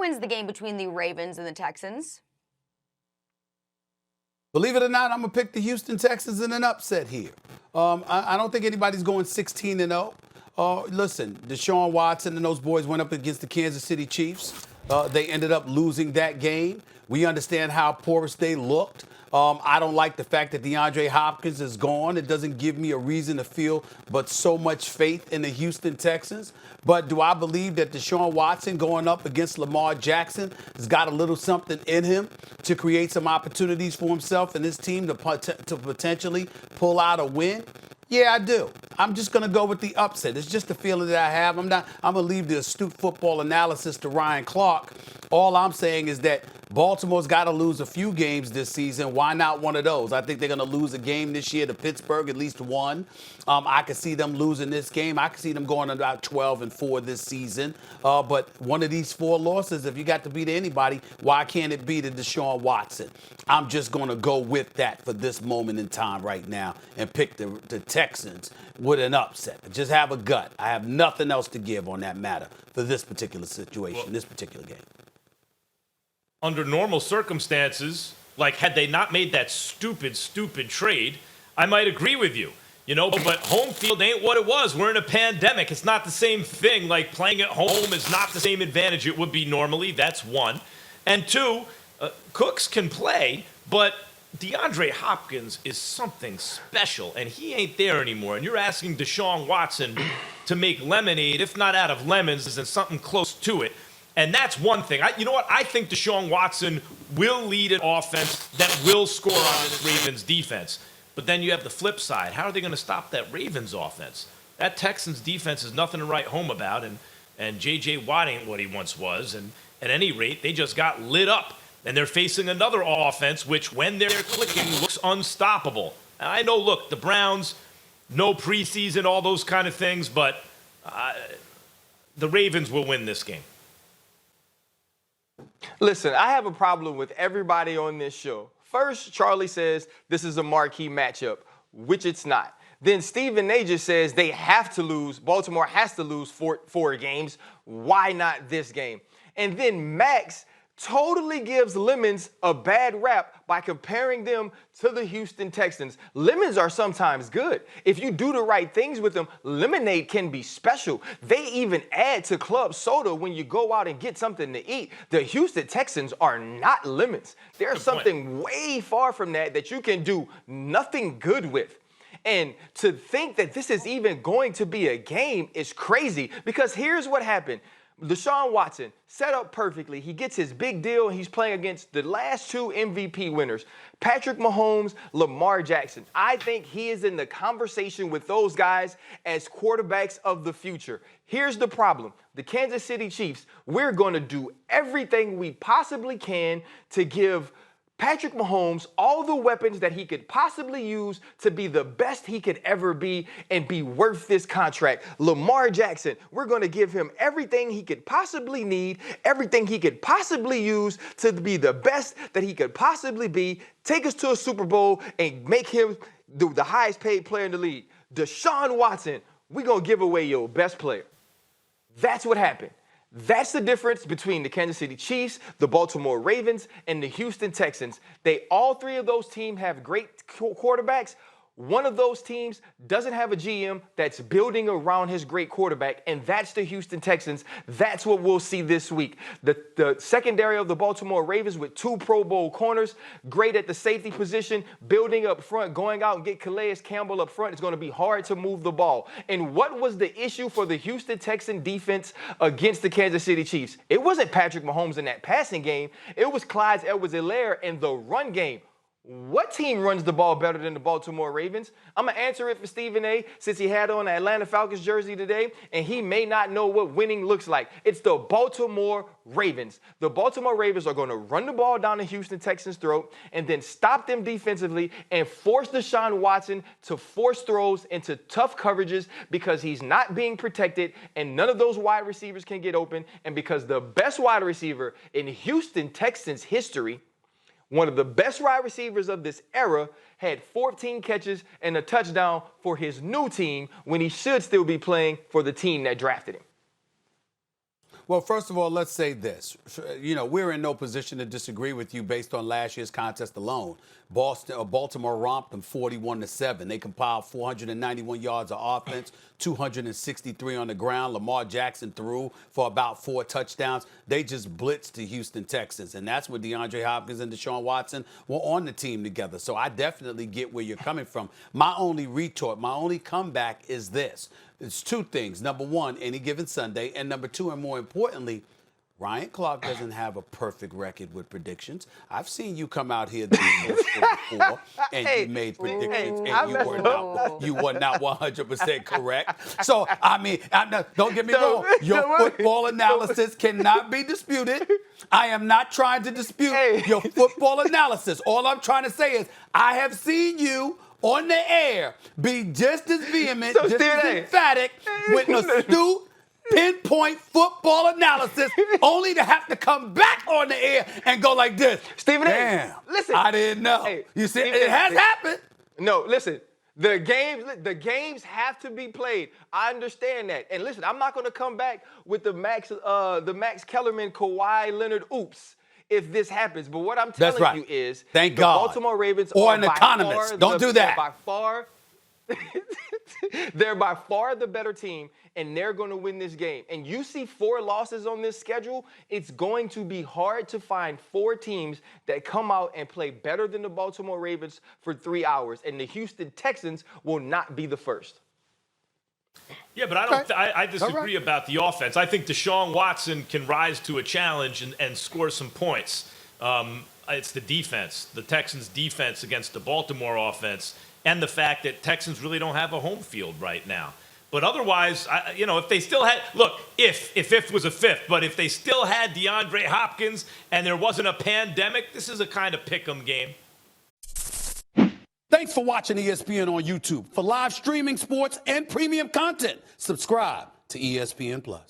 wins the game between the Ravens and the Texans? Believe it or not, I'm going to pick the Houston Texans in an upset here. I don't think anybody's going 16-0. Listen, Deshaun Watson and those boys went up against the Kansas City Chiefs. They ended up losing that game. We understand how porous they looked. I don't like the fact that DeAndre Hopkins is gone. It doesn't give me a reason to feel but so much faith in the Houston Texans. But do I believe that Deshaun Watson going up against Lamar Jackson has got a little something in him to create some opportunities for himself and his team to potentially pull out a win? Yeah, I do. I'm just going to go with the upset. It's just the feeling that I have. I'm going to leave the astute football analysis to Ryan Clark. All I'm saying is that Baltimore's got to lose a few games this season. Why not one of those? I think they're going to lose a game this year to Pittsburgh, at least one. I could see them losing this game. I could see them going about 12-4 this season. But one of these four losses, if you got to beat anybody, why can't it be to Deshaun Watson? I'm just going to go with that for this moment in time right now and pick the Texans with an upset. Just have a gut. I have nothing else to give on that matter for this particular situation, this particular game. Under normal circumstances, like had they not made that stupid trade, I might agree with you. But home field ain't what it was. We're in a pandemic. It's not the same thing. Like playing at home is not the same advantage it would be normally. That's one. And two, Cooks can play, but DeAndre Hopkins is something special, and he ain't there anymore. And you're asking Deshaun Watson to make lemonade, if not out of lemons, then something close to it. And that's one thing. You know what? I think Deshaun Watson will lead an offense that will score on this Ravens defense. But then you have the flip side. How are they going to stop that Ravens offense? That Texans defense is nothing to write home about, and J.J. Watt ain't what he once was. And at any rate, they just got lit up. And they're facing another offense, which when they're clicking looks unstoppable. And I know, look, the Browns, no preseason, all those kind of things, but the Ravens will win this game. Listen, I have a problem with everybody on this show. First, Charlie says this is a marquee matchup, which it's not. Then Stephen A. just says they have to lose. Baltimore has to lose four games. Why not this game? And then Max totally gives Lemons a bad rap by comparing them to the Houston Texans. Lemons are sometimes good. If you do the right things with them, lemonade can be special. They even add to club soda when you go out and get something to eat. The Houston Texans are not lemons. There's something way far from that you can do nothing good with. And to think that this is even going to be a game is crazy, because here's what happened. Deshaun Watson set up perfectly. He gets his big deal, and he's playing against the last two MVP winners, Patrick Mahomes, Lamar Jackson. I think he is in the conversation with those guys as quarterbacks of the future. Here's the problem. The Kansas City Chiefs, we're going to do everything we possibly can to give Patrick Mahomes all the weapons that he could possibly use to be the best he could ever be and be worth this contract. Lamar Jackson, we're going to give him everything he could possibly need, everything he could possibly use to be the best that he could possibly be, take us to a Super Bowl and make him the highest paid player in the league. Deshaun Watson, we're going to give away your best player. That's what happened. That's the difference between the Kansas City Chiefs, the Baltimore Ravens, and the Houston Texans. All three of those teams have great quarterbacks. One of those teams doesn't have a GM that's building around his great quarterback, and that's the Houston Texans. That's what we'll see this week. The secondary of the Baltimore Ravens with two Pro Bowl corners, great at the safety position, building up front, going out and get Calais Campbell up front. It's going to be hard to move the ball. And what was the issue for the Houston Texan defense against the Kansas City Chiefs? It wasn't Patrick Mahomes in that passing game. It was Clyde Edwards-Helaire in the run game. What team runs the ball better than the Baltimore Ravens? I'm going to answer it for Stephen A. since he had on the Atlanta Falcons jersey today, and he may not know what winning looks like. It's the Baltimore Ravens. The Baltimore Ravens are going to run the ball down the Houston Texans' throat and then stop them defensively and force Deshaun Watson to force throws into tough coverages because he's not being protected and none of those wide receivers can get open, and because the best wide receiver in Houston Texans history, one of the best wide receivers of this era, had 14 catches and a touchdown for his new team when he should still be playing for the team that drafted him. Well, first of all, let's say this. We're in no position to disagree with you based on last year's contest alone. Baltimore romped them 41-7. They compiled 491 yards of offense, 263 on the ground. Lamar Jackson threw for about 4 touchdowns. They just blitzed the Houston Texans, and that's where DeAndre Hopkins and Deshaun Watson were on the team together. So I definitely get where you're coming from. My only retort, my only comeback is this. It's 2 things. Number 1, any given Sunday, and number 2, and more importantly, Ryan Clark doesn't have a perfect record with predictions. I've seen you come out here before, and you made predictions, and you were not 100% correct. So, I mean, don't get me wrong. Your football analysis cannot be disputed. I am not trying to dispute your football analysis. All I'm trying to say is I have seen you on the air be just as vehement, just as emphatic with astute, pinpoint football analysis, only to have to come back on the air and go like this. Stephen A. Damn, listen. I didn't know. You see, it has happened. No, listen. The games have to be played. I understand that. And listen, I'm not going to come back with the Max Kellerman, Kawhi Leonard oops if this happens. But what I'm telling you is the Baltimore Ravens or are an economist. Don't do that. They're by far the better team, and they're going to win this game. And you see 4 losses on this schedule, it's going to be hard to find 4 teams that come out and play better than the Baltimore Ravens for 3 hours. And the Houston Texans will not be the first. Yeah, but I disagree about the offense. I think Deshaun Watson can rise to a challenge and score some points. It's the defense, the Texans' defense against the Baltimore offense, and the fact that Texans really don't have a home field right now. But otherwise, if they still had, look, if fifth was a fifth, but if they still had DeAndre Hopkins and there wasn't a pandemic, this is a kind of pick 'em game. Thanks for watching ESPN on YouTube. For live streaming sports and premium content, subscribe to ESPN+.